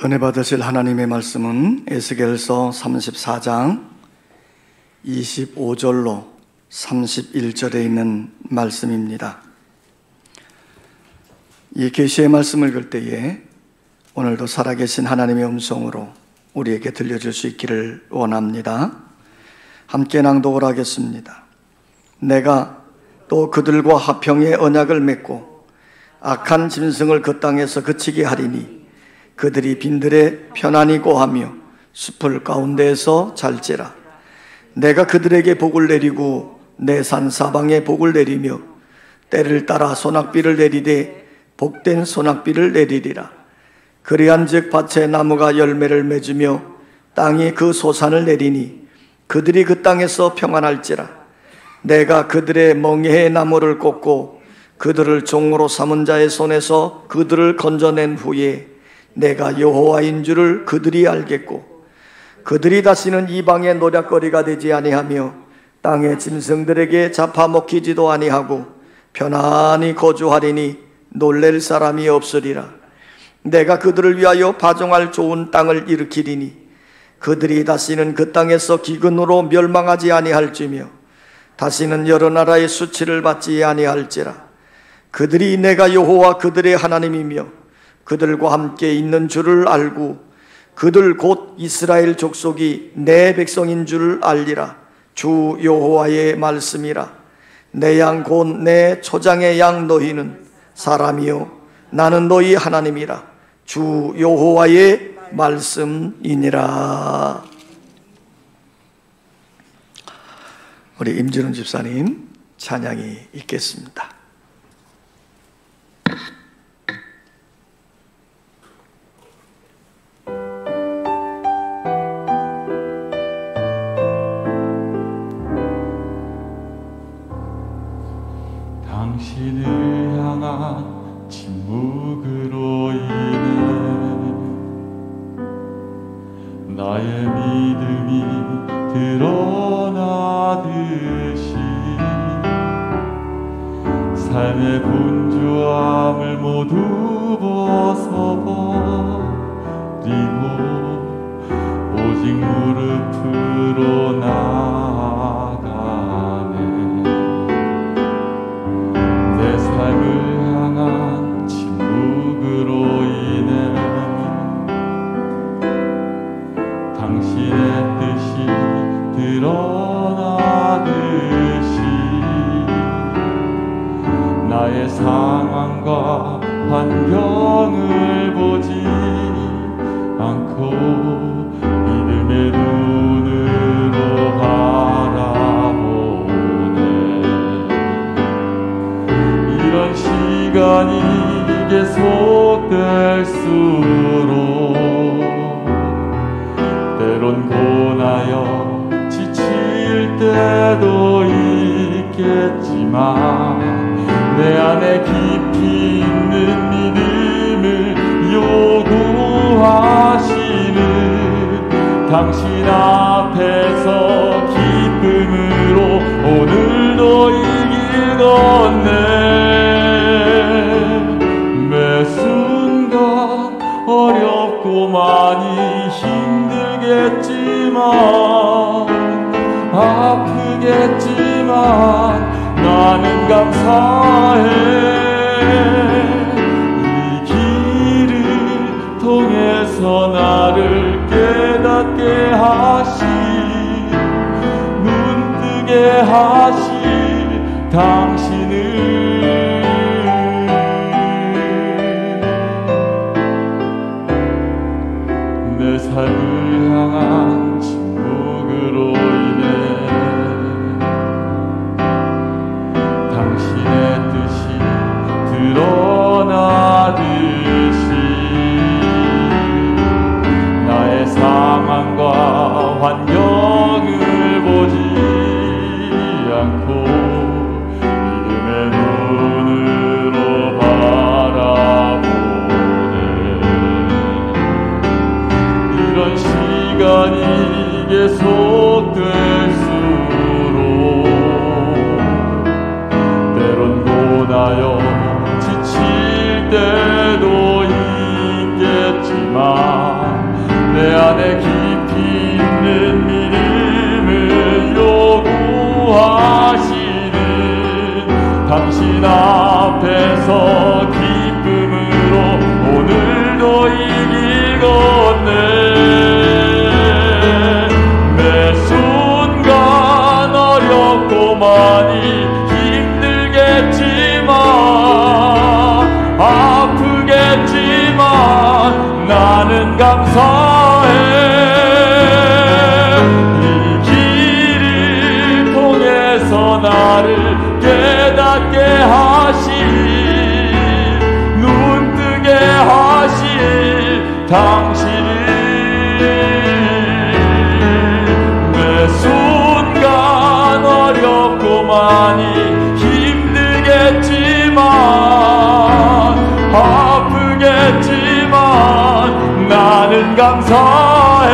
은혜 받으실 하나님의 말씀은 에스겔서 34장 25절로 31절에 있는 말씀입니다. 이 계시의 말씀을 읽을 때에 오늘도 살아계신 하나님의 음성으로 우리에게 들려줄 수 있기를 원합니다. 함께 낭독을 하겠습니다. 내가 또 그들과 화평의 언약을 맺고 악한 짐승을 그 땅에서 그치게 하리니 그들이 빈들에 편안히 고하며 숲을 가운데에서 잘지라. 내가 그들에게 복을 내리고 내 산 사방에 복을 내리며 때를 따라 소낙비를 내리되 복된 소낙비를 내리리라. 그리한즉 밭에 나무가 열매를 맺으며 땅이 그 소산을 내리니 그들이 그 땅에서 평안할지라. 내가 그들의 멍에의 나무를 꽂고 그들을 종으로 삼은 자의 손에서 그들을 건져낸 후에 내가 여호와인 줄을 그들이 알겠고 그들이 다시는 이방의 노략거리가 되지 아니하며 땅의 짐승들에게 잡아먹히지도 아니하고 편안히 거주하리니 놀랄 사람이 없으리라. 내가 그들을 위하여 파종할 좋은 땅을 일으키리니 그들이 다시는 그 땅에서 기근으로 멸망하지 아니할지며 다시는 여러 나라의 수치를 받지 아니할지라. 그들이 내가 여호와 그들의 하나님이며 그들과 함께 있는 줄을 알고 그들 곧 이스라엘 족속이 내 백성인 줄 알리라. 주 여호와의 말씀이라. 내 양 곧 내 초장의 양 너희는 사람이요 나는 너희 하나님이라. 주 여호와의 말씀이니라. 우리 임진훈 집사님 찬양이 있겠습니다. 당신을 향한 침묵으로 인해 나의 믿음이 드러나듯이 삶의 분주함을 모두 벗어버리고 오직 무릎으로 나아가네. 내 삶을 향한 침묵으로 인해 당신의 뜻이 드러나듯이 나의 상황과 환경을 보지 않고 믿음의 눈으로 바라보네. 이런 시간이 계속될수록 때론 고나여 지칠 때도 있겠지만 내 안에 깊이 있는 믿음을 요구하시는 당신 앞에서 기쁨으로 오늘도 이 길 걷네. 매 순간 어렵고 많이 힘들겠지만 아프겠지만 나는 감사해. 이 길을 통해서 나를 깨닫게 하시 눈뜨게 하시 당신을 내 삶을 향한 침묵으로 인해 당신의 뜻이 드러나듯이 나의 상황과 환경을 보지 않고 믿음의 눈으로 바라보네. 이런 시간이 계속될수록 때론 고나여 지칠 때도 있겠지만 감사해. 이 길을 통해서 나를 깨닫게 하실, 눈뜨게 하실 당신을 매 순간 어렵고 많이 힘들겠지만 아프겠지만 나는 감사해.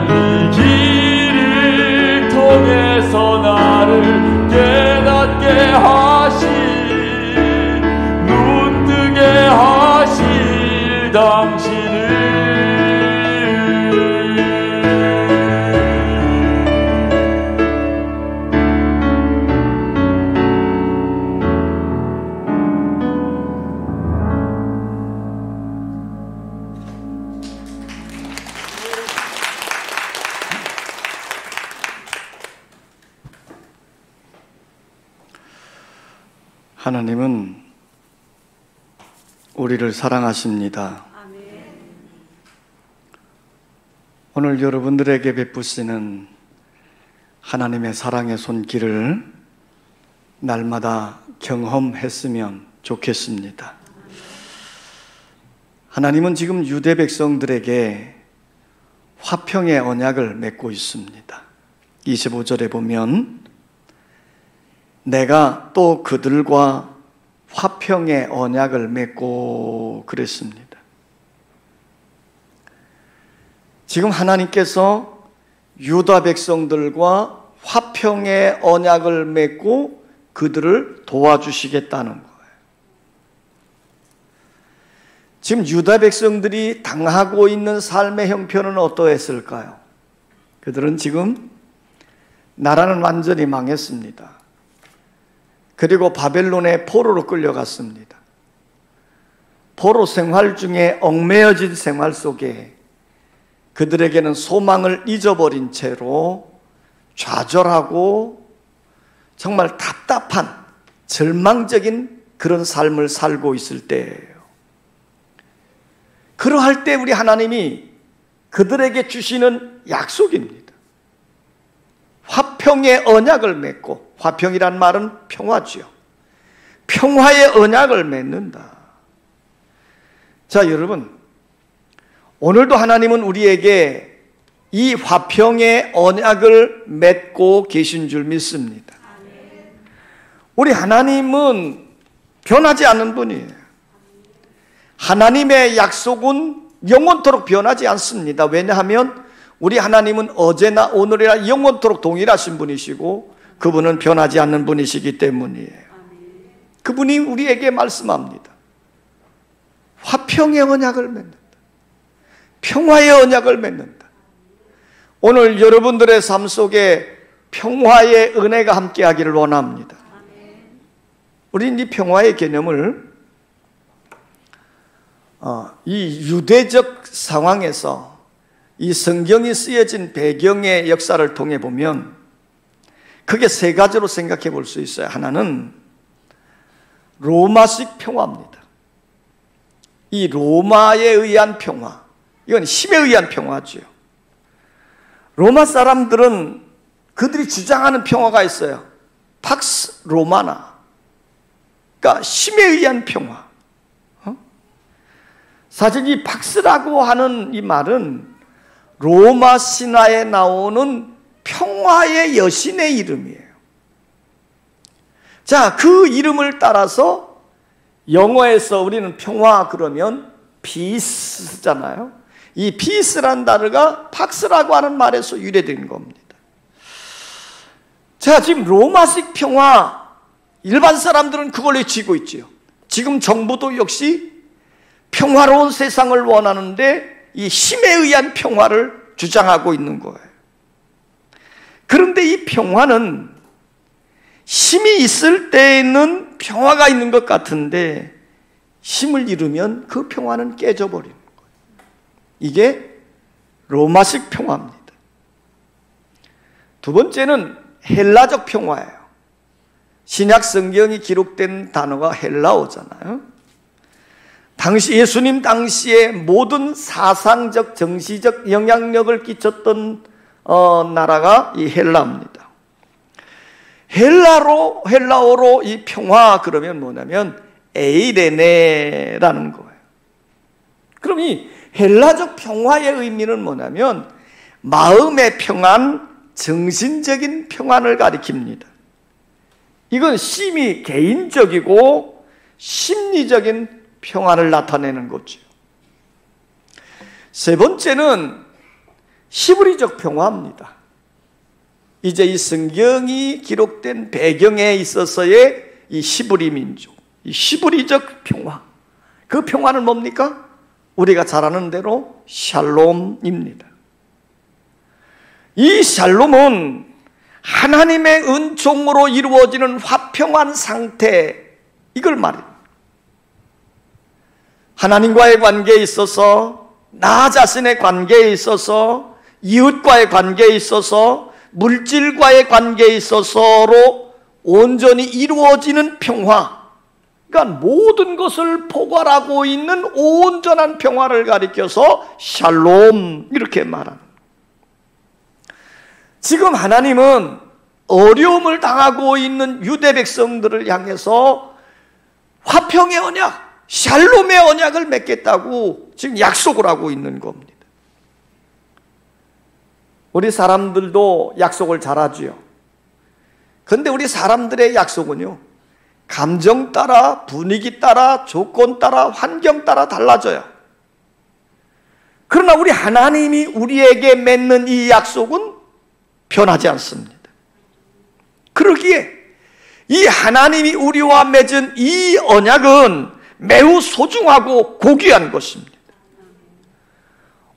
이 길을 통해서 나를 깨닫게 하실, 눈뜨게 하실 당신을 하나님은 우리를 사랑하십니다. 오늘 여러분들에게 베푸시는 하나님의 사랑의 손길을 날마다 경험했으면 좋겠습니다. 하나님은 지금 유대 백성들에게 화평의 언약을 맺고 있습니다. 25절에 보면 내가 또 그들과 화평의 언약을 맺고 그랬습니다. 지금 하나님께서 유다 백성들과 화평의 언약을 맺고 그들을 도와주시겠다는 거예요. 지금 유다 백성들이 당하고 있는 삶의 형편은 어떠했을까요? 그들은 지금 나라는 완전히 망했습니다. 그리고 바벨론의 포로로 끌려갔습니다. 포로 생활 중에 얽매여진 생활 속에 그들에게는 소망을 잊어버린 채로 좌절하고 정말 답답한 절망적인 그런 삶을 살고 있을 때예요. 그러할 때 우리 하나님이 그들에게 주시는 약속입니다. 화평의 언약을 맺고, 화평이란 말은 평화지요. 평화의 언약을 맺는다. 자, 여러분, 오늘도 하나님은 우리에게 이 화평의 언약을 맺고 계신 줄 믿습니다. 우리 하나님은 변하지 않는 분이에요. 하나님의 약속은 영원토록 변하지 않습니다. 왜냐하면 우리 하나님은 어제나 오늘이나 영원토록 동일하신 분이시고 그분은 변하지 않는 분이시기 때문이에요. 그분이 우리에게 말씀합니다. 화평의 언약을 맺는다. 평화의 언약을 맺는다. 오늘 여러분들의 삶 속에 평화의 은혜가 함께하기를 원합니다. 우리는 이 평화의 개념을 이 유대적 상황에서 이 성경이 쓰여진 배경의 역사를 통해 보면 크게 세 가지로 생각해 볼 수 있어요. 하나는 로마식 평화입니다. 이 로마에 의한 평화, 이건 힘에 의한 평화죠. 로마 사람들은 그들이 주장하는 평화가 있어요. 팍스 로마나, 그러니까 힘에 의한 평화. 사실 이 팍스라고 하는 이 말은 로마 신화에 나오는 평화의 여신의 이름이에요. 자, 그 이름을 따라서 영어에서 우리는 평화 그러면 peace잖아요. 이 peace란 단어가 팍스라고 하는 말에서 유래된 겁니다. 자, 지금 로마식 평화, 일반 사람들은 그걸 외치고 있지요. 지금 정부도 역시 평화로운 세상을 원하는데 이 힘에 의한 평화를 주장하고 있는 거예요. 그런데 이 평화는 힘이 있을 때에는 평화가 있는 것 같은데 힘을 잃으면 그 평화는 깨져버리는 거예요. 이게 로마식 평화입니다. 두 번째는 헬라적 평화예요. 신약 성경이 기록된 단어가 헬라어잖아요. 당시 예수님 당시에 모든 사상적, 정치적 영향력을 끼쳤던 나라가 이 헬라입니다. 헬라어로 이 평화 그러면 뭐냐면 에이레네라는 거예요. 그럼 이 헬라적 평화의 의미는 뭐냐면 마음의 평안, 정신적인 평안을 가리킵니다. 이건 심히 개인적이고 심리적인 평안을 나타내는 거죠. 세 번째는 히브리적 평화입니다. 이제 이 성경이 기록된 배경에 있어서의 이 히브리 민족, 이 히브리적 평화, 그 평화는 뭡니까? 우리가 잘 아는 대로 샬롬입니다. 이 샬롬은 하나님의 은총으로 이루어지는 화평한 상태, 이걸 말해요. 하나님과의 관계에 있어서, 나 자신의 관계에 있어서, 이웃과의 관계에 있어서, 물질과의 관계에 있어서로 온전히 이루어지는 평화, 그러니까 모든 것을 포괄하고 있는 온전한 평화를 가리켜서 샬롬, 이렇게 말합니다. 지금 하나님은 어려움을 당하고 있는 유대 백성들을 향해서 화평의 언약, 샬롬의 언약을 맺겠다고 지금 약속을 하고 있는 겁니다. 우리 사람들도 약속을 잘하지요. 그런데 우리 사람들의 약속은요, 감정 따라, 분위기 따라, 조건 따라, 환경 따라 달라져요. 그러나 우리 하나님이 우리에게 맺는 이 약속은 변하지 않습니다. 그러기에 이 하나님이 우리와 맺은 이 언약은 매우 소중하고 고귀한 것입니다.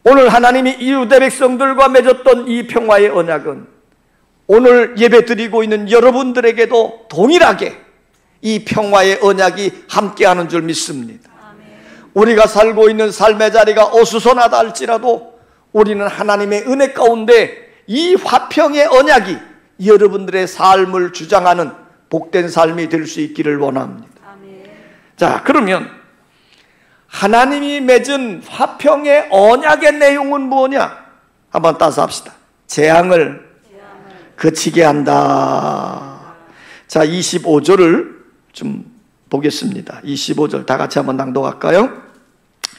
오늘 하나님이 유대 백성들과 맺었던 이 평화의 언약은 오늘 예배드리고 있는 여러분들에게도 동일하게 이 평화의 언약이 함께하는 줄 믿습니다. 우리가 살고 있는 삶의 자리가 어수선하다 할지라도 우리는 하나님의 은혜 가운데 이 화평의 언약이 여러분들의 삶을 주장하는 복된 삶이 될 수 있기를 원합니다. 자, 그러면 하나님이 맺은 화평의 언약의 내용은 뭐냐? 한번 따서 합시다. 재앙을 그치게 한다. 자, 25절을 좀 보겠습니다. 25절 다 같이 한번 낭독할까요?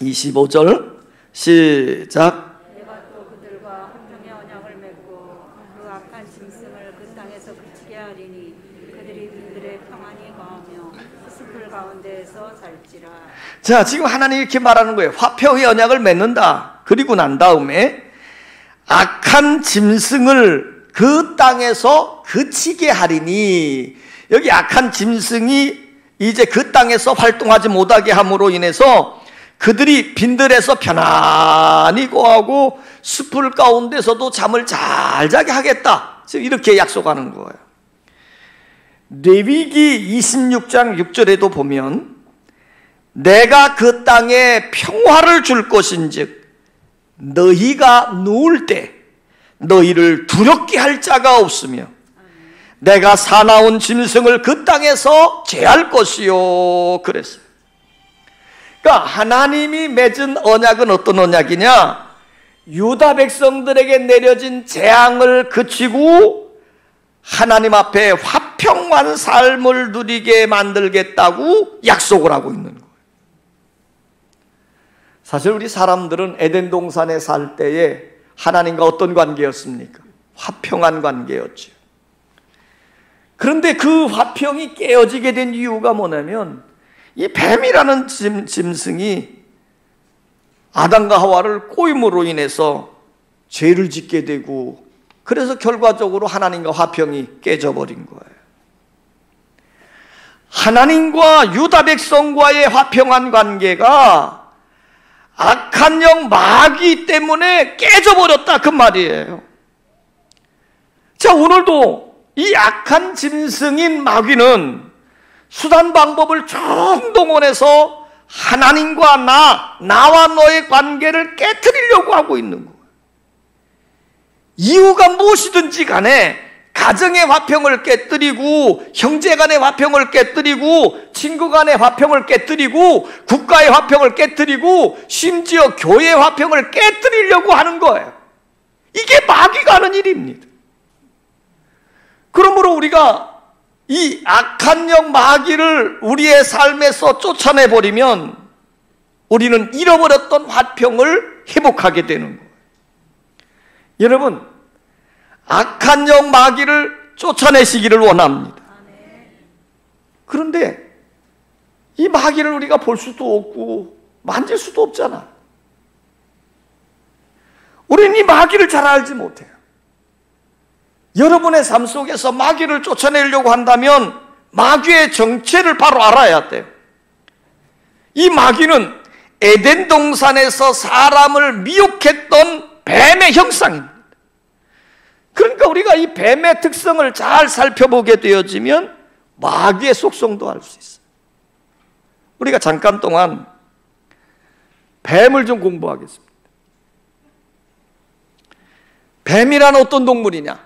25절 시작. 내가 또 그들과 화평의 언약을 맺고 그 악한 짐승을 그 땅에서 그치게 하리니 그들이 그들의 평안이 거하며 그 숲을 가운데에서 살지라. 자, 지금 하나님이 이렇게 말하는 거예요. 화평의 언약을 맺는다. 그리고 난 다음에 악한 짐승을 그 땅에서 그치게 하리니, 여기 악한 짐승이 이제 그 땅에서 활동하지 못하게 함으로 인해서 그들이 빈들에서 편안히 거하고 숲을 가운데서도 잠을 잘 자게 하겠다. 지금 이렇게 약속하는 거예요. 레위기 26장 6절에도 보면 내가 그 땅에 평화를 줄 것인즉 너희가 누울 때 너희를 두렵게 할 자가 없으며 내가 사나운 짐승을 그 땅에서 제할 것이요. 그랬어요. 그러니까 하나님이 맺은 언약은 어떤 언약이냐? 유다 백성들에게 내려진 재앙을 그치고 하나님 앞에 화평한 삶을 누리게 만들겠다고 약속을 하고 있는 거예요. 사실 우리 사람들은 에덴 동산에 살 때에 하나님과 어떤 관계였습니까? 화평한 관계였죠. 그런데 그 화평이 깨어지게 된 이유가 뭐냐면 이 뱀이라는 짐승이 아담과 하와를 꼬임으로 인해서 죄를 짓게 되고, 그래서 결과적으로 하나님과 화평이 깨져버린 거예요. 하나님과 유다 백성과의 화평한 관계가 악한 영 마귀 때문에 깨져버렸다, 그 말이에요. 자, 오늘도 이 악한 짐승인 마귀는 수단 방법을 총동원해서 하나님과 나와 너의 관계를 깨트리려고 하고 있는 거예요. 이유가 무엇이든지 간에 가정의 화평을 깨뜨리고 형제 간의 화평을 깨뜨리고 친구 간의 화평을 깨뜨리고 국가의 화평을 깨뜨리고 심지어 교회의 화평을 깨뜨리려고 하는 거예요. 이게 마귀가 하는 일입니다. 그러므로 우리가 이 악한 영 마귀를 우리의 삶에서 쫓아내버리면 우리는 잃어버렸던 화평을 회복하게 되는 거예요. 여러분, 악한 영 마귀를 쫓아내시기를 원합니다. 그런데 이 마귀를 우리가 볼 수도 없고 만질 수도 없잖아. 우리는 이 마귀를 잘 알지 못해요. 여러분의 삶 속에서 마귀를 쫓아내려고 한다면 마귀의 정체를 바로 알아야 돼요. 이 마귀는 에덴 동산에서 사람을 미혹했던 뱀의 형상입니다. 그러니까 우리가 이 뱀의 특성을 잘 살펴보게 되어지면 마귀의 속성도 알 수 있어요. 우리가 잠깐 동안 뱀을 좀 공부하겠습니다. 뱀이란 어떤 동물이냐?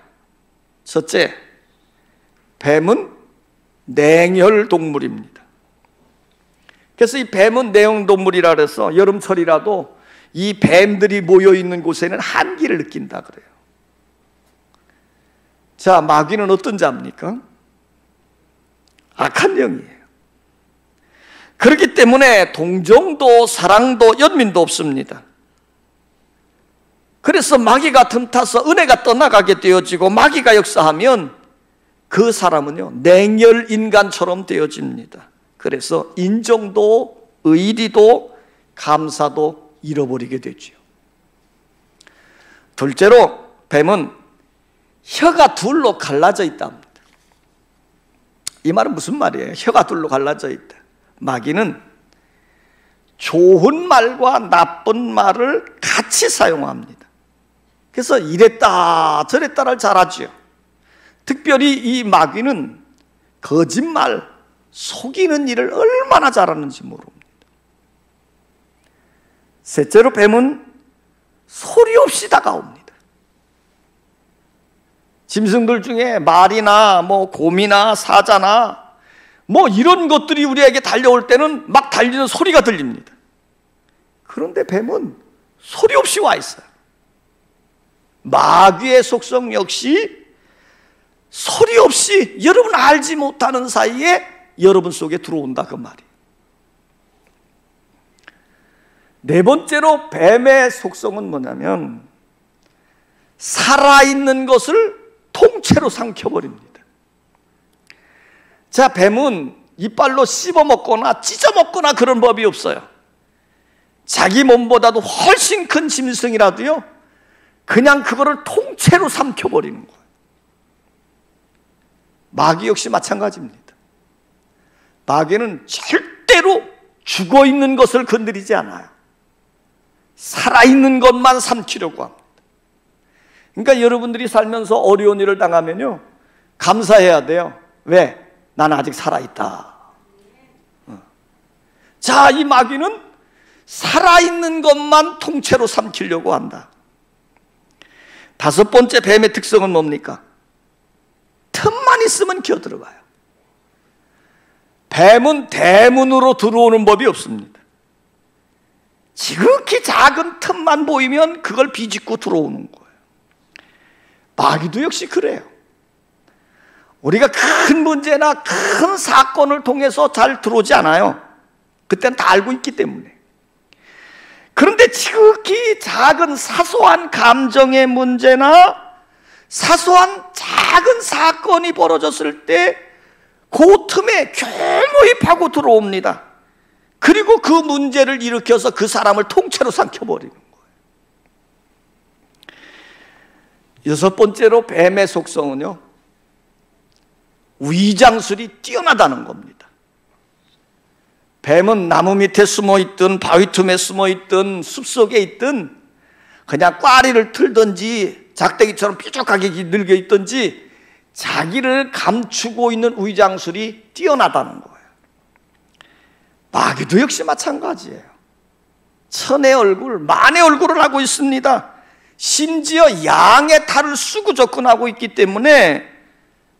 첫째, 뱀은 냉혈 동물입니다. 그래서 이 뱀은 내용동물이라 그래서 여름철이라도 이 뱀들이 모여있는 곳에는 한기를 느낀다 그래요. 자, 마귀는 어떤 자입니까? 악한 영이에요. 그렇기 때문에 동정도 사랑도 연민도 없습니다. 그래서 마귀가 틈타서 은혜가 떠나가게 되어지고 마귀가 역사하면 그 사람은요 냉혈 인간처럼 되어집니다. 그래서 인정도 의리도 감사도 잃어버리게 되죠. 둘째로 뱀은 혀가 둘로 갈라져 있답니다. 이 말은 무슨 말이에요? 혀가 둘로 갈라져 있다. 마귀는 좋은 말과 나쁜 말을 같이 사용합니다. 그래서 이랬다 저랬다를 잘하죠. 특별히 이 마귀는 거짓말, 속이는 일을 얼마나 잘하는지 모릅니다. 셋째로 뱀은 소리 없이 다가옵니다. 짐승들 중에 말이나 곰이나 사자나 이런 것들이 우리에게 달려올 때는 막 달리는 소리가 들립니다. 그런데 뱀은 소리 없이 와 있어요. 마귀의 속성 역시 소리 없이 여러분 알지 못하는 사이에 여러분 속에 들어온다 그 말이에요. 네 번째로 뱀의 속성은 뭐냐면 살아있는 것을 통째로 삼켜버립니다. 자, 뱀은 이빨로 씹어먹거나 찢어먹거나 그런 법이 없어요. 자기 몸보다도 훨씬 큰 짐승이라도요 그냥 그거를 통째로 삼켜버리는 거예요. 마귀 역시 마찬가지입니다. 마귀는 절대로 죽어있는 것을 건드리지 않아요. 살아있는 것만 삼키려고 합니다. 그러니까 여러분들이 살면서 어려운 일을 당하면요 감사해야 돼요. 왜? 나는 아직 살아있다. 자, 이 마귀는 살아있는 것만 통째로 삼키려고 한다. 다섯 번째 뱀의 특성은 뭡니까? 틈만 있으면 기어들어가요. 뱀은 대문으로 들어오는 법이 없습니다. 지극히 작은 틈만 보이면 그걸 비집고 들어오는 거예요. 마귀도 역시 그래요. 우리가 큰 문제나 큰 사건을 통해서 잘 들어오지 않아요. 그때는 다 알고 있기 때문에. 그런데 지극히 작은 사소한 감정의 문제나 사소한 작은 사건이 벌어졌을 때 그 틈에 교묘히 파고 들어옵니다. 그리고 그 문제를 일으켜서 그 사람을 통째로 삼켜버리는 거예요. 여섯 번째로 뱀의 속성은요 위장술이 뛰어나다는 겁니다. 뱀은 나무 밑에 숨어있든 바위 틈에 숨어있든 숲속에 있든 그냥 꽈리를 틀든지 작대기처럼 뾰족하게 늙어 있든지 자기를 감추고 있는 위장술이 뛰어나다는 거예요. 마귀도 역시 마찬가지예요. 천의 얼굴, 만의 얼굴을 하고 있습니다. 심지어 양의 탈을 쓰고 접근하고 있기 때문에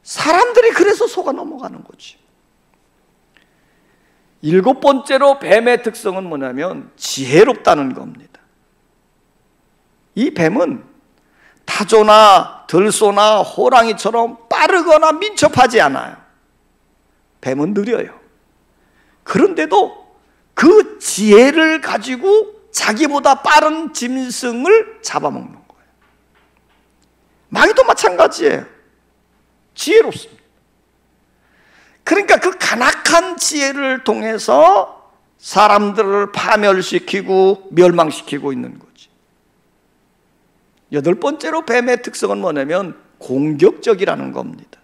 사람들이 그래서 속아 넘어가는 거지. 7번째로 뱀의 특성은 뭐냐면 지혜롭다는 겁니다. 이 뱀은 타조나 들소나 호랑이처럼 빠르거나 민첩하지 않아요. 뱀은 느려요. 그런데도 그 지혜를 가지고 자기보다 빠른 짐승을 잡아먹는 거예요. 마귀도 마찬가지예요. 지혜롭습니다. 그러니까 그 간악한 지혜를 통해서 사람들을 파멸시키고 멸망시키고 있는 거지. 8번째로 뱀의 특성은 뭐냐면 공격적이라는 겁니다.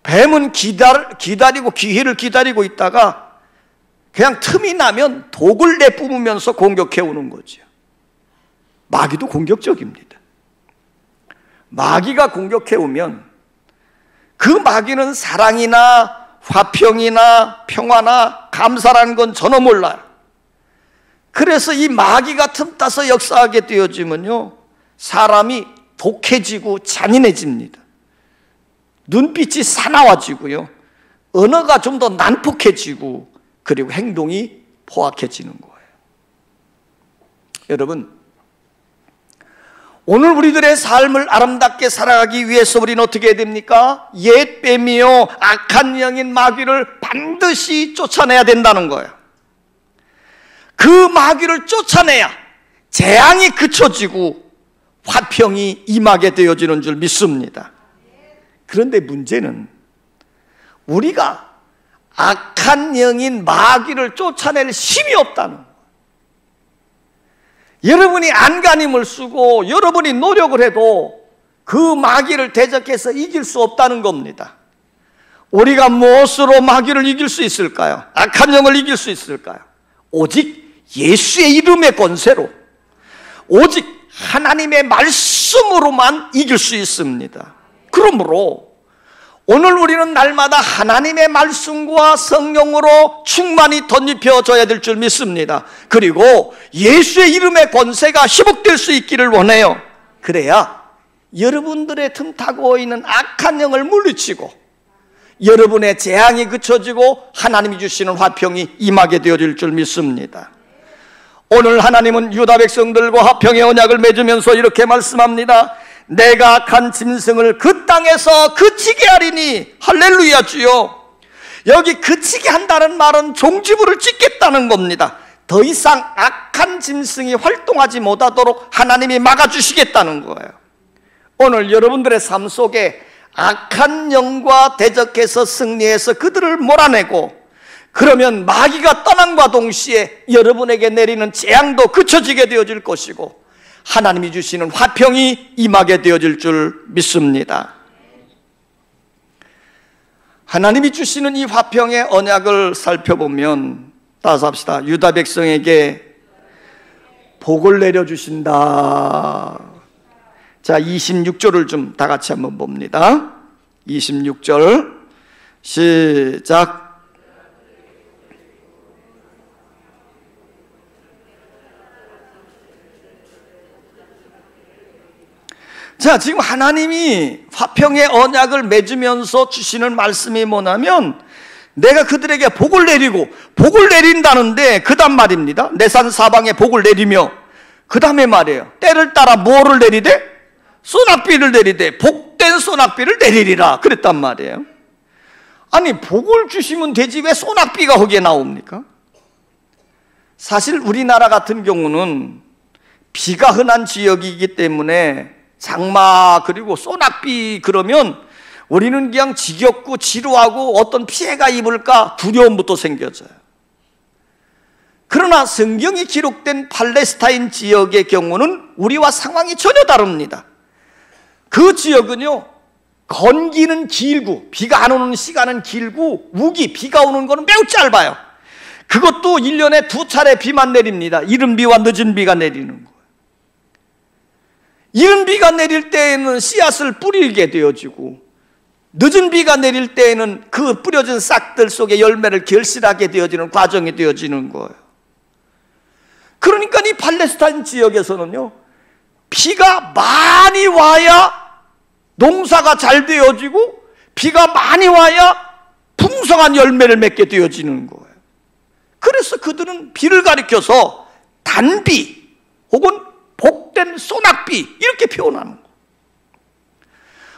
뱀은 기다리고 기회를 기다리고 있다가 그냥 틈이 나면 독을 내뿜으면서 공격해 오는 거죠. 마귀도 공격적입니다. 마귀가 공격해 오면 그 마귀는 사랑이나 화평이나 평화나 감사라는 건 전혀 몰라요. 그래서 이 마귀가 틈타서 역사하게 되어지면요, 사람이 독해지고 잔인해집니다. 눈빛이 사나워지고요, 언어가 좀 더 난폭해지고, 그리고 행동이 포악해지는 거예요. 여러분, 오늘 우리들의 삶을 아름답게 살아가기 위해서 우리는 어떻게 해야 됩니까? 옛 뱀이요 악한 영인 마귀를 반드시 쫓아내야 된다는 거예요. 그 마귀를 쫓아내야 재앙이 그쳐지고 화평이 임하게 되어지는 줄 믿습니다. 그런데 문제는 우리가 악한 영인 마귀를 쫓아낼 힘이 없다는 거예요. 여러분이 안간힘을 쓰고 여러분이 노력을 해도 그 마귀를 대적해서 이길 수 없다는 겁니다. 우리가 무엇으로 마귀를 이길 수 있을까요? 악한 영을 이길 수 있을까요? 오직 예수의 이름의 권세로, 오직 하나님의 말씀으로만 이길 수 있습니다. 그러므로 오늘 우리는 날마다 하나님의 말씀과 성령으로 충만히 덧입혀져야 될 줄 믿습니다. 그리고 예수의 이름의 권세가 회복될 수 있기를 원해요. 그래야 여러분들의 틈타고 있는 악한 영을 물리치고 여러분의 재앙이 그쳐지고 하나님이 주시는 화평이 임하게 되어질 줄 믿습니다. 오늘 하나님은 유다 백성들과 화평의 언약을 맺으면서 이렇게 말씀합니다. 내가 악한 짐승을 그 땅에서 그치게 하리니. 할렐루야 주여. 여기 그치게 한다는 말은 종지부를 찍겠다는 겁니다. 더 이상 악한 짐승이 활동하지 못하도록 하나님이 막아주시겠다는 거예요. 오늘 여러분들의 삶 속에 악한 영과 대적해서 승리해서 그들을 몰아내고, 그러면 마귀가 떠남과 동시에 여러분에게 내리는 재앙도 그쳐지게 되어질 것이고 하나님이 주시는 화평이 임하게 되어질 줄 믿습니다. 하나님이 주시는 이 화평의 언약을 살펴보면, 따라서 합시다. 유다 백성에게 복을 내려주신다. 자, 26절을 좀 다 같이 한번 봅니다. 26절 시작. 자, 지금 하나님이 화평의 언약을 맺으면서 주시는 말씀이 뭐냐면, 내가 그들에게 복을 내리고, 복을 내린다는데 그 다음 말입니다. 내산 사방에 복을 내리며, 그 다음에 말이에요. 때를 따라 뭐를 내리되? 소낙비를 내리되 복된 소낙비를 내리리라 그랬단 말이에요. 아니, 복을 주시면 되지 왜 소낙비가 거기에 나옵니까? 사실 우리나라 같은 경우는 비가 흔한 지역이기 때문에 장마 그리고 소낙비 그러면 우리는 그냥 지겹고 지루하고 어떤 피해가 입을까 두려움부터 생겨져요. 그러나 성경이 기록된 팔레스타인 지역의 경우는 우리와 상황이 전혀 다릅니다. 그 지역은요, 건기는 길고 비가 안 오는 시간은 길고 우기, 비가 오는 거는 매우 짧아요. 그것도 1년에 2차례 비만 내립니다. 이른 비와 늦은 비가 내리는 거예요. 이른 비가 내릴 때에는 씨앗을 뿌리게 되어지고, 늦은 비가 내릴 때에는 그 뿌려진 싹들 속에 열매를 결실하게 되어지는 과정이 되어지는 거예요. 그러니까 이 팔레스타인 지역에서는요, 비가 많이 와야 농사가 잘 되어지고 비가 많이 와야 풍성한 열매를 맺게 되어지는 거예요. 그래서 그들은 비를 가리켜서 단비 혹은 복된 소낙비 이렇게 표현하는 거예요.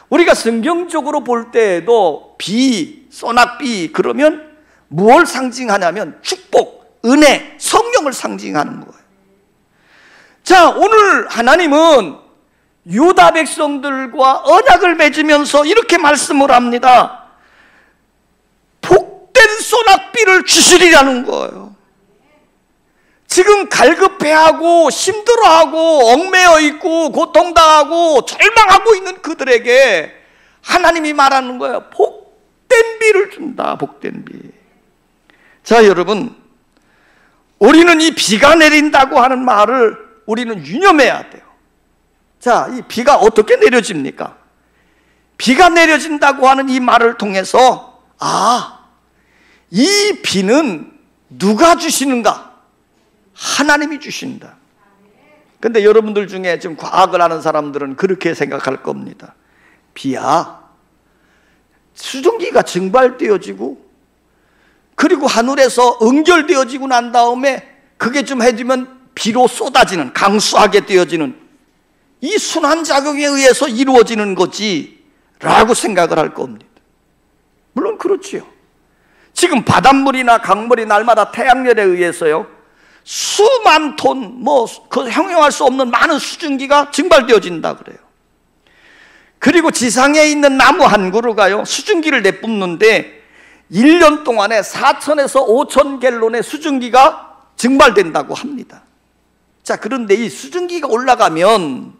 우리가 성경적으로 볼 때에도 비, 소낙비 그러면 무엇을 상징하냐면 축복, 은혜, 성령을 상징하는 거예요. 자, 오늘 하나님은 유다 백성들과 언약을 맺으면서 이렇게 말씀을 합니다. 복된 소낙비를 주시리라는 거예요. 지금 갈급해하고 힘들어하고 얽매여 있고 고통당하고 절망하고 있는 그들에게 하나님이 말하는 거예요. 복된 비를 준다. 복된 비. 자, 여러분, 우리는 이 비가 내린다고 하는 말을 우리는 유념해야 돼요. 자, 이 비가 어떻게 내려집니까? 비가 내려진다고 하는 이 말을 통해서 이 비는 누가 주시는가? 하나님이 주신다. 근데 여러분들 중에 지금 과학을 하는 사람들은 그렇게 생각할 겁니다. 비야, 수증기가 증발되어지고 그리고 하늘에서 응결되어지고 난 다음에 그게 좀 해지면 비로 쏟아지는, 강수하게 되어지는 이 순환작용에 의해서 이루어지는 거지 라고 생각을 할 겁니다. 물론 그렇지요. 지금 바닷물이나 강물이 날마다 태양열에 의해서요 수만 톤, 그 형용할 수 없는 많은 수증기가 증발되어진다 그래요. 그리고 지상에 있는 나무 한 그루가요 수증기를 내뿜는데 1년 동안에 4,000에서 5,000 갤론의 수증기가 증발된다고 합니다. 자, 그런데 이 수증기가 올라가면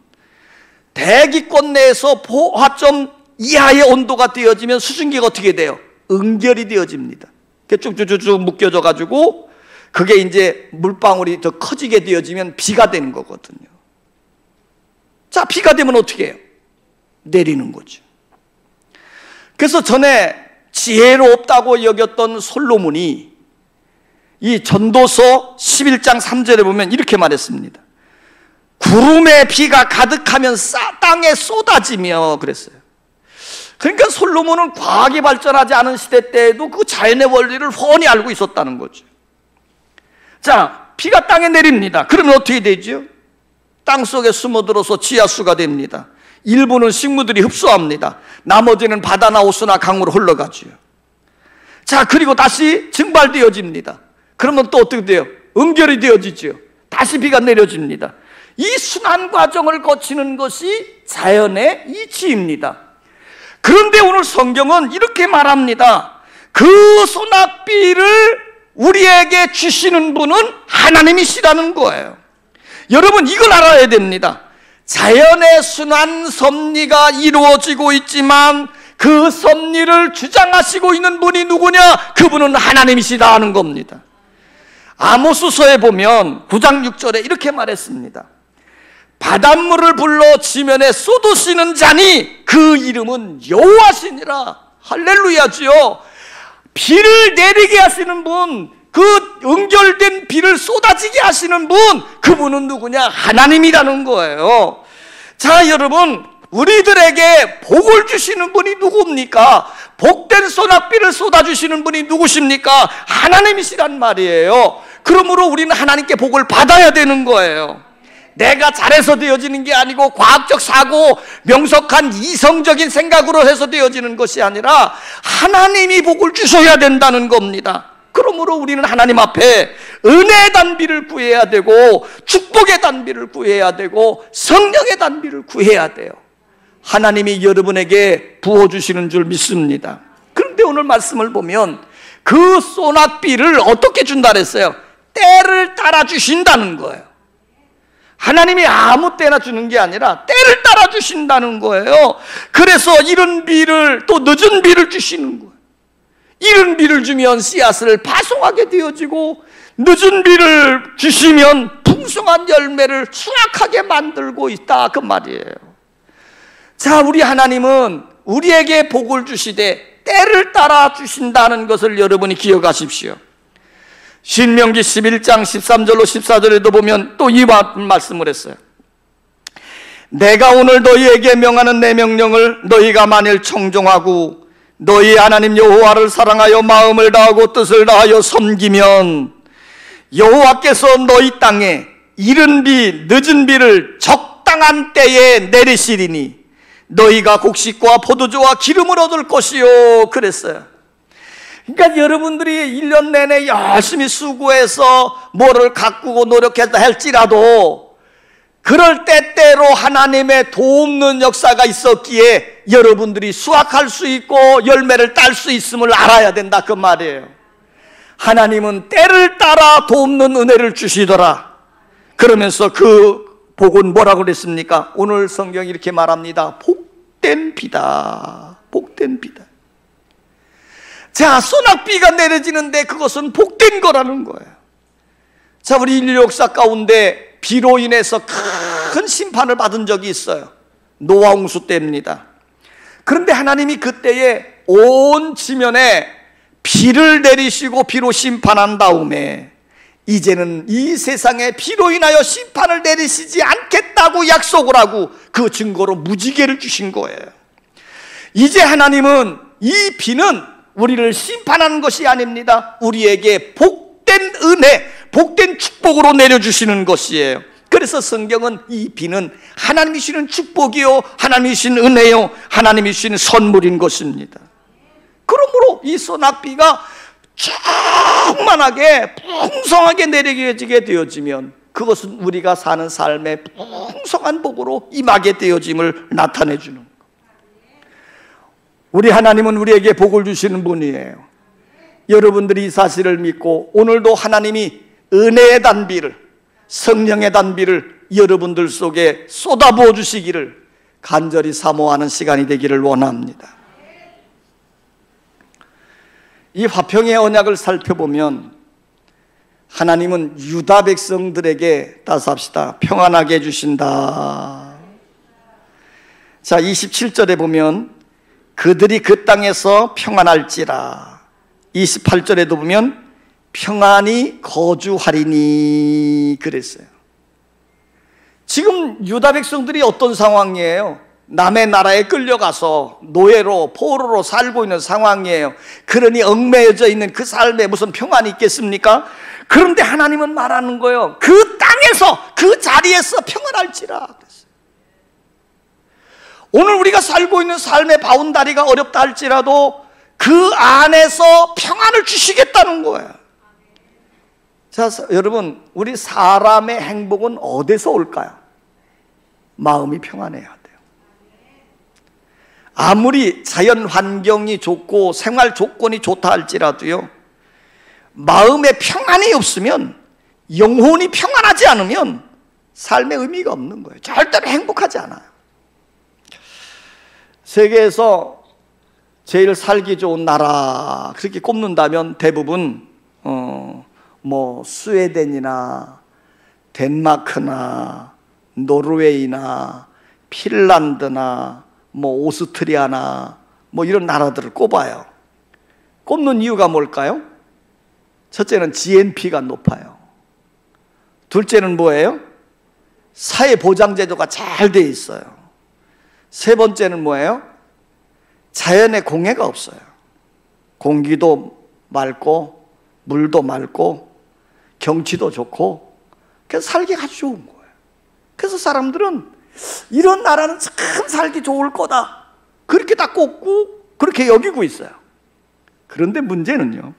대기권 내에서 포화점 이하의 온도가 되어지면 수증기가 어떻게 돼요? 응결이 되어집니다. 쭉쭉쭉 묶여져 가지고 그게 이제 물방울이 더 커지게 되어지면 비가 되는 거거든요. 자, 비가 되면 어떻게 해요? 내리는 거죠. 그래서 전에 지혜롭다고 여겼던 솔로몬이 이 전도서 11장 3절에 보면 이렇게 말했습니다. 구름에 비가 가득하면 땅에 쏟아지며 그랬어요. 그러니까 솔로몬은 과학이 발전하지 않은 시대 때에도 그 자연의 원리를 훤히 알고 있었다는 거죠. 자, 비가 땅에 내립니다. 그러면 어떻게 되죠? 땅 속에 숨어들어서 지하수가 됩니다. 일부는 식물들이 흡수합니다. 나머지는 바다나 호수나 강으로 흘러가죠. 자, 그리고 다시 증발되어집니다. 그러면 또 어떻게 돼요? 응결이 되어지죠. 다시 비가 내려집니다. 이 순환 과정을 거치는 것이 자연의 이치입니다. 그런데 오늘 성경은 이렇게 말합니다. 그 소낙비를 우리에게 주시는 분은 하나님이시라는 거예요. 여러분, 이걸 알아야 됩니다. 자연의 순환 섭리가 이루어지고 있지만 그 섭리를 주장하시고 있는 분이 누구냐? 그분은 하나님이시라는 겁니다. 아모스서에 보면 9장 6절에 이렇게 말했습니다. 바닷물을 불러 지면에 쏟으시는 자니 그 이름은 여호와시니라. 할렐루야지요. 비를 내리게 하시는 분, 그 응결된 비를 쏟아지게 하시는 분, 그분은 누구냐? 하나님이라는 거예요. 자, 여러분, 우리들에게 복을 주시는 분이 누굽니까? 복된 소낙비를 쏟아주시는 분이 누구십니까? 하나님이시란 말이에요. 그러므로 우리는 하나님께 복을 받아야 되는 거예요. 내가 잘해서 되어지는 게 아니고 과학적 사고, 명석한 이성적인 생각으로 해서 되어지는 것이 아니라 하나님이 복을 주셔야 된다는 겁니다. 그러므로 우리는 하나님 앞에 은혜의 단비를 구해야 되고 축복의 단비를 구해야 되고 성령의 단비를 구해야 돼요. 하나님이 여러분에게 부어주시는 줄 믿습니다. 그런데 오늘 말씀을 보면 그 소낙비를 어떻게 준다 그랬어요? 때를 따라 주신다는 거예요. 하나님이 아무 때나 주는 게 아니라 때를 따라 주신다는 거예요. 그래서 이른 비를, 또 늦은 비를 주시는 거예요. 이른 비를 주면 씨앗을 파송하게 되어지고 늦은 비를 주시면 풍성한 열매를 수확하게 만들고 있다, 그 말이에요. 자, 우리 하나님은 우리에게 복을 주시되 때를 따라 주신다는 것을 여러분이 기억하십시오. 신명기 11장 13절로 14절에도 보면 또 이 말씀을 했어요. 내가 오늘 너희에게 명하는 내 명령을 너희가 만일 청종하고 너희 하나님 여호와를 사랑하여 마음을 다하고 뜻을 다하여 섬기면 여호와께서 너희 땅에 이른 비 늦은 비를 적당한 때에 내리시리니 너희가 곡식과 포도주와 기름을 얻을 것이요 그랬어요. 그러니까 여러분들이 1년 내내 열심히 수고해서 뭐를 가꾸고 노력했다 할지라도 그럴 때때로 하나님의 도움는 역사가 있었기에 여러분들이 수확할 수 있고 열매를 딸 수 있음을 알아야 된다 그 말이에요. 하나님은 때를 따라 돕는 은혜를 주시더라. 그러면서 그 복은 뭐라고 그랬습니까? 오늘 성경이 이렇게 말합니다. 복된 비다. 복된 비다. 자, 소낙비가 내려지는데 그것은 복된 거라는 거예요. 자, 우리 인류 역사 가운데 비로 인해서 큰 심판을 받은 적이 있어요. 노아 홍수 때입니다. 그런데 하나님이 그때에 온 지면에 비를 내리시고 비로 심판한 다음에 이제는 이 세상에 비로 인하여 심판을 내리시지 않겠다고 약속을 하고 그 증거로 무지개를 주신 거예요. 이제 하나님은 이 비는 우리를 심판하는 것이 아닙니다. 우리에게 복된 은혜, 복된 축복으로 내려주시는 것이에요. 그래서 성경은 이 비는 하나님이 주시는 축복이요, 하나님이 주시는 은혜요, 하나님이 주시는 선물인 것입니다. 그러므로 이 소낙비가 충만하게 풍성하게 내려지게 되어지면 그것은 우리가 사는 삶의 풍성한 복으로 임하게 되어짐을 나타내 주는 거예요. 우리 하나님은 우리에게 복을 주시는 분이에요. 여러분들이 이 사실을 믿고 오늘도 하나님이 은혜의 단비를, 성령의 단비를 여러분들 속에 쏟아부어 주시기를 간절히 사모하는 시간이 되기를 원합니다. 이 화평의 언약을 살펴보면 하나님은 유다 백성들에게 따서 합시다. 평안하게 해주신다. 자, 27절에 보면 그들이 그 땅에서 평안할지라. 28절에도 보면 평안히 거주하리니 그랬어요. 지금 유다 백성들이 어떤 상황이에요? 남의 나라에 끌려가서 노예로 포로로 살고 있는 상황이에요. 그러니 얽매여져 있는 그 삶에 무슨 평안이 있겠습니까? 그런데 하나님은 말하는 거예요. 그 땅에서 그 자리에서 평안할지라. 오늘 우리가 살고 있는 삶의 바운다리가 어렵다 할지라도 그 안에서 평안을 주시겠다는 거예요. 자, 여러분, 우리 사람의 행복은 어디서 올까요? 마음이 평안해야 돼요. 아무리 자연 환경이 좋고 생활 조건이 좋다 할지라도요, 마음에 평안이 없으면, 영혼이 평안하지 않으면 삶의 의미가 없는 거예요. 절대로 행복하지 않아요. 세계에서 제일 살기 좋은 나라 그렇게 꼽는다면 대부분 뭐 스웨덴이나 덴마크나 노르웨이나 핀란드나 뭐 오스트리아나 뭐 이런 나라들을 꼽아요. 꼽는 이유가 뭘까요? 첫째는 GNP가 높아요. 둘째는 뭐예요? 사회보장제도가 잘 돼 있어요. 세 번째는 뭐예요? 자연의 공해가 없어요. 공기도 맑고 물도 맑고 경치도 좋고 그래서 살기가 아주 좋은 거예요. 그래서 사람들은 이런 나라는 참 살기 좋을 거다 그렇게 다 꼽고 그렇게 여기고 있어요. 그런데 문제는요,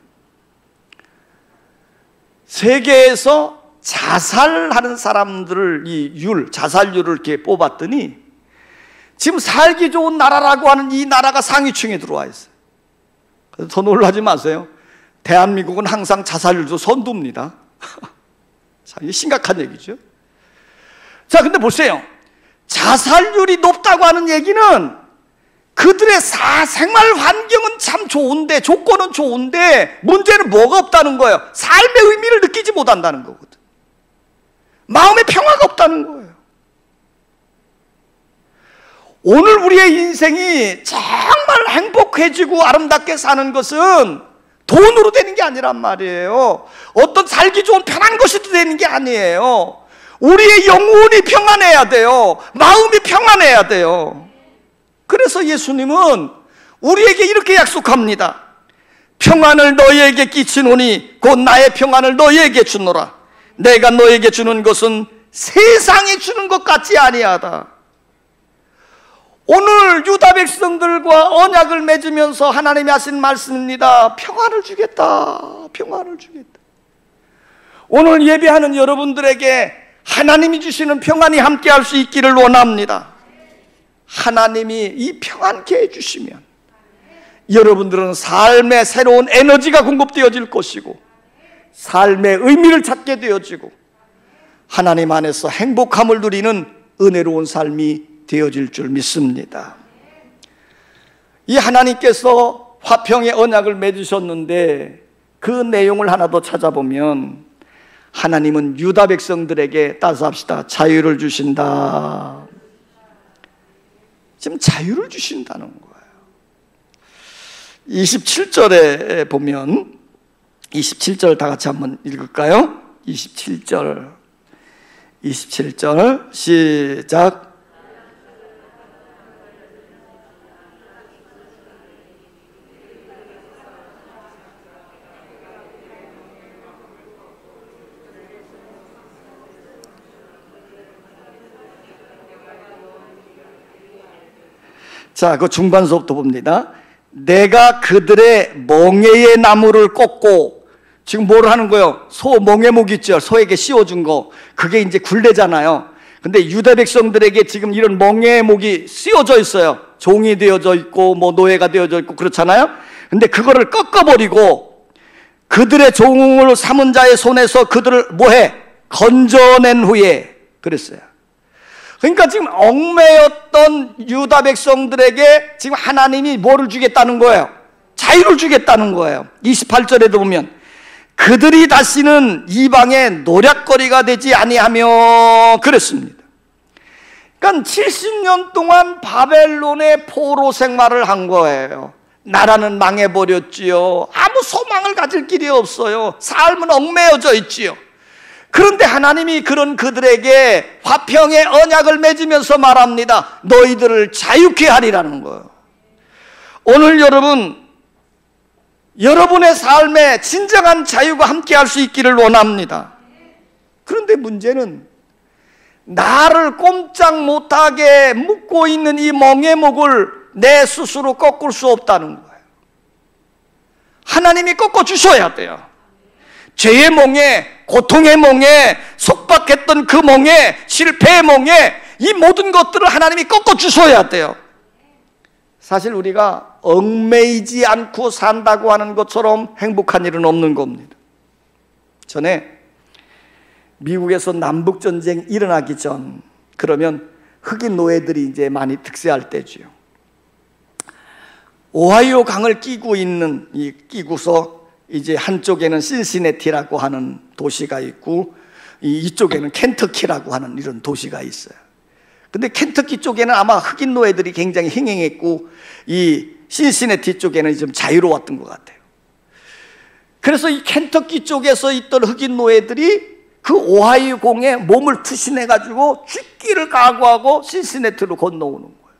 세계에서 자살하는 사람들을 자살률을 이렇게 뽑았더니 지금 살기 좋은 나라라고 하는 이 나라가 상위층에 들어와 있어요. 그래서 더 놀라지 마세요. 대한민국은 항상 자살률도 선두입니다. 자, 이게 심각한 얘기죠. 자, 근데 보세요. 자살률이 높다고 하는 얘기는 그들의 생활 환경은 참 좋은데, 조건은 좋은데 문제는 뭐가 없다는 거예요? 삶의 의미를 느끼지 못한다는 거거든. 마음의 평화가 없다는 거예요. 오늘 우리의 인생이 정말 행복해지고 아름답게 사는 것은 돈으로 되는 게 아니란 말이에요. 어떤 살기 좋은 편한 것이 되는 게 아니에요. 우리의 영혼이 평안해야 돼요. 마음이 평안해야 돼요. 그래서 예수님은 우리에게 이렇게 약속합니다. 평안을 너희에게 끼치노니 곧 나의 평안을 너희에게 주노라. 내가 너희에게 주는 것은 세상이 주는 것 같지 아니하다. 오늘 유다 백성들과 언약을 맺으면서 하나님이 하신 말씀입니다. 평안을 주겠다. 평안을 주겠다. 오늘 예배하는 여러분들에게 하나님이 주시는 평안이 함께할 수 있기를 원합니다. 하나님이 이 평안케 해주시면 여러분들은 삶의 새로운 에너지가 공급되어질 것이고 삶의 의미를 찾게 되어지고 하나님 안에서 행복함을 누리는 은혜로운 삶이 되어질 줄 믿습니다. 이 하나님께서 화평의 언약을 맺으셨는데 그 내용을 하나 더 찾아보면 하나님은 유다 백성들에게 따서 합시다. 자유를 주신다. 지금 자유를 주신다는 거예요. 27절에 보면 27절 다 같이 한번 읽을까요? 27절 시작. 자, 그 중반서부터 봅니다. 내가 그들의 멍에의 나무를 꺾고, 지금 뭘 하는 거예요? 소 멍에목 있죠? 소에게 씌워준 거. 그게 이제 굴레잖아요. 근데 유다 백성들에게 지금 이런 멍에목이 씌워져 있어요. 종이 되어져 있고, 뭐 노예가 되어져 있고, 그렇잖아요? 근데 그거를 꺾어버리고, 그들의 종을 삼은 자의 손에서 그들을 뭐해? 건져낸 후에, 그랬어요. 그러니까 지금 얽매였던 유다 백성들에게 지금 하나님이 뭐를 주겠다는 거예요? 자유를 주겠다는 거예요. 28절에도 보면 그들이 다시는 이방의 노략거리가 되지 아니하며 그랬습니다. 그러니까 70년 동안 바벨론의 포로 생활을 한 거예요. 나라는 망해버렸지요. 아무 소망을 가질 길이 없어요. 삶은 얽매여져 있지요. 그런데 하나님이 그런 그들에게 화평의 언약을 맺으면서 말합니다. 너희들을 자유케 하리라는 거예요. 오늘 여러분의 삶에 진정한 자유가 함께할 수 있기를 원합니다. 그런데 문제는 나를 꼼짝 못하게 묶고 있는 이 멍에목을 내 스스로 꺾을 수 없다는 거예요. 하나님이 꺾어주셔야 돼요. 죄의 멍에, 고통의 멍에, 속박했던 그 멍에, 실패의 멍에, 이 모든 것들을 하나님이 꺾어주셔야 돼요. 사실 우리가 얽매이지 않고 산다고 하는 것처럼 행복한 일은 없는 겁니다. 전에 미국에서 남북전쟁 일어나기 전, 그러면 흑인 노예들이 이제 많이 득세할 때죠. 오하이오 강을 끼고서 이제 한쪽에는 신시내티라고 하는 도시가 있고 이쪽에는 켄터키라고 하는 이런 도시가 있어요. 근데 켄터키 쪽에는 아마 흑인 노예들이 굉장히 행행했고 이 신시내티 쪽에는 좀 자유로웠던 것 같아요. 그래서 이 켄터키 쪽에서 있던 흑인 노예들이 그 오하이오 공에 몸을 투신해가지고 죽기를 각오하고 신시내티로 건너오는 거예요.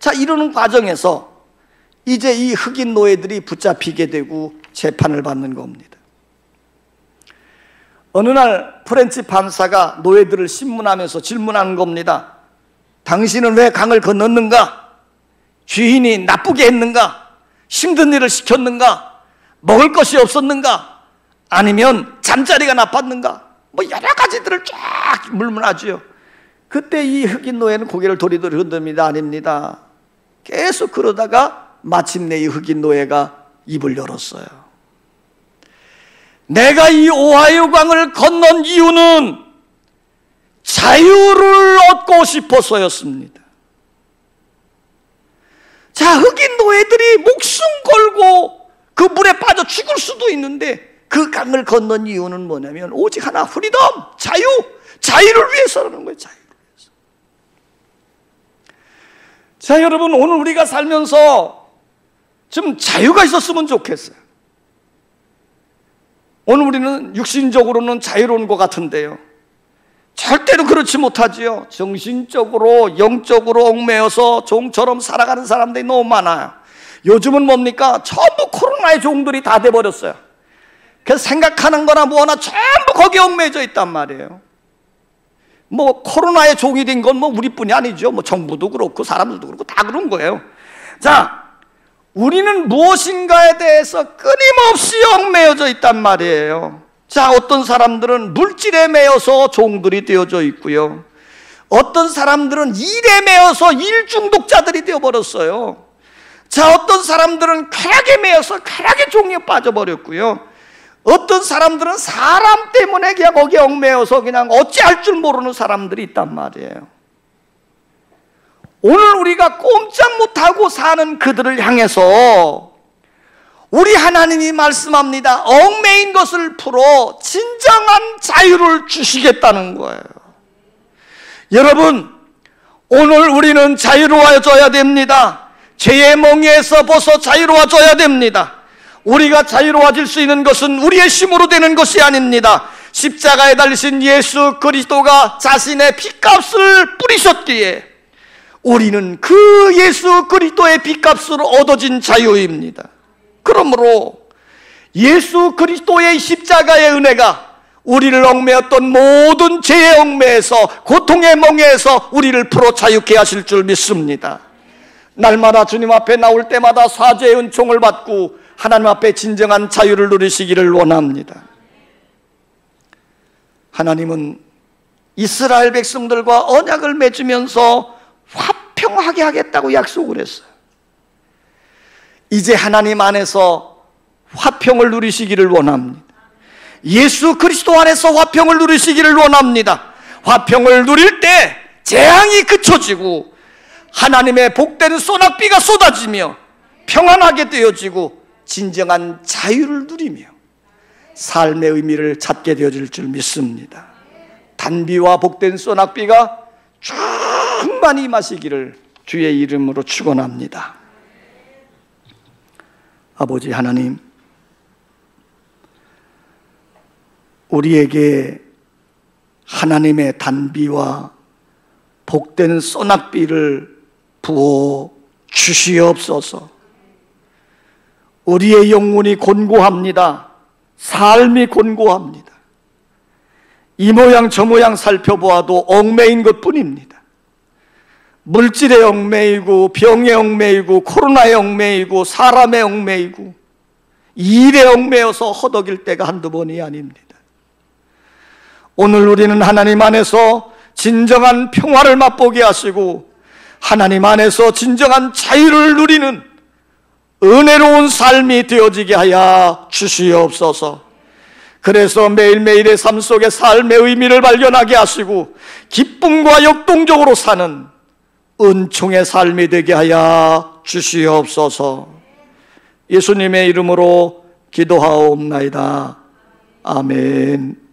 자, 이러는 과정에서 이제 이 흑인 노예들이 붙잡히게 되고 재판을 받는 겁니다. 어느 날 프렌치 판사가 노예들을 신문하면서 질문하는 겁니다. 당신은 왜 강을 건넜는가? 주인이 나쁘게 했는가? 힘든 일을 시켰는가? 먹을 것이 없었는가? 아니면 잠자리가 나빴는가? 뭐 여러 가지들을 쫙 물문하죠. 그때 이 흑인 노예는 고개를 도리도리 흔듭니다. 아닙니다. 계속 그러다가 마침내 이 흑인 노예가 입을 열었어요. 내가 이 오하이오 강을 건넌 이유는 자유를 얻고 싶어서였습니다. 자, 흑인 노예들이 목숨 걸고 그 물에 빠져 죽을 수도 있는데 그 강을 건넌 이유는 뭐냐면 오직 하나, 프리덤, 자유를 위해서라는 거예요. 자유를 위해서. 자, 여러분, 오늘 우리가 살면서 좀 자유가 있었으면 좋겠어요. 오늘 우리는 육신적으로는 자유로운 것 같은데요, 절대로 그렇지 못하지요. 정신적으로 영적으로 얽매여서 종처럼 살아가는 사람들이 너무 많아요. 요즘은 뭡니까? 전부 코로나의 종들이 다 돼버렸어요. 그래서 생각하는 거나 뭐나 전부 거기에 얽매여져 있단 말이에요. 뭐 코로나의 종이 된 건 뭐 우리뿐이 아니죠. 뭐 정부도 그렇고 사람들도 그렇고 다 그런 거예요. 자, 우리는 무엇인가에 대해서 끊임없이 얽매여져 있단 말이에요. 자, 어떤 사람들은 물질에 매여서 종들이 되어져 있고요. 어떤 사람들은 일에 매여서 일 중독자들이 되어버렸어요. 자, 어떤 사람들은 쾌락에 매여서 쾌락의 종에 빠져버렸고요. 어떤 사람들은 사람 때문에 그냥 거기에 얽매여서 그냥 어찌할 줄 모르는 사람들이 있단 말이에요. 오늘 우리가 꼼짝 못하고 사는 그들을 향해서 우리 하나님이 말씀합니다. 얽매인 것을 풀어 진정한 자유를 주시겠다는 거예요. 여러분, 오늘 우리는 자유로워져야 됩니다. 죄의 멍에서 벗어 자유로워져야 됩니다. 우리가 자유로워질 수 있는 것은 우리의 힘으로 되는 것이 아닙니다. 십자가에 달리신 예수 그리스도가 자신의 핏값을 뿌리셨기에 우리는 그 예수 그리스도의 핏값으로 얻어진 자유입니다. 그러므로 예수 그리스도의 십자가의 은혜가 우리를 얽매였던 모든 죄의 얽매에서, 고통의 멍에에서 우리를 풀어 자유케 하실 줄 믿습니다. 날마다 주님 앞에 나올 때마다 사죄의 은총을 받고 하나님 앞에 진정한 자유를 누리시기를 원합니다. 하나님은 이스라엘 백성들과 언약을 맺으면서 화평하게 하겠다고 약속을 했어요. 이제 하나님 안에서 화평을 누리시기를 원합니다. 예수 그리스도 안에서 화평을 누리시기를 원합니다. 화평을 누릴 때 재앙이 그쳐지고 하나님의 복된 소낙비가 쏟아지며 평안하게 되어지고 진정한 자유를 누리며 삶의 의미를 찾게 되어질 줄 믿습니다. 단비와 복된 소낙비가 충만히 임하시기를 주의 이름으로 축원합니다. 아버지 하나님, 우리에게 하나님의 단비와 복된 소낙비를 부어 주시옵소서. 우리의 영혼이 곤고합니다. 삶이 곤고합니다. 이 모양 저 모양 살펴보아도 얽매인 것뿐입니다. 물질에 얽매이고 병에 얽매이고 코로나에 얽매이고 사람에 얽매이고 일에 얽매여서 허덕일 때가 한두 번이 아닙니다. 오늘 우리는 하나님 안에서 진정한 평화를 맛보게 하시고 하나님 안에서 진정한 자유를 누리는 은혜로운 삶이 되어지게 하여 주시옵소서. 그래서 매일매일의 삶 속에 삶의 의미를 발견하게 하시고 기쁨과 역동적으로 사는 은총의 삶이 되게 하여 주시옵소서. 예수님의 이름으로 기도하옵나이다. 아멘.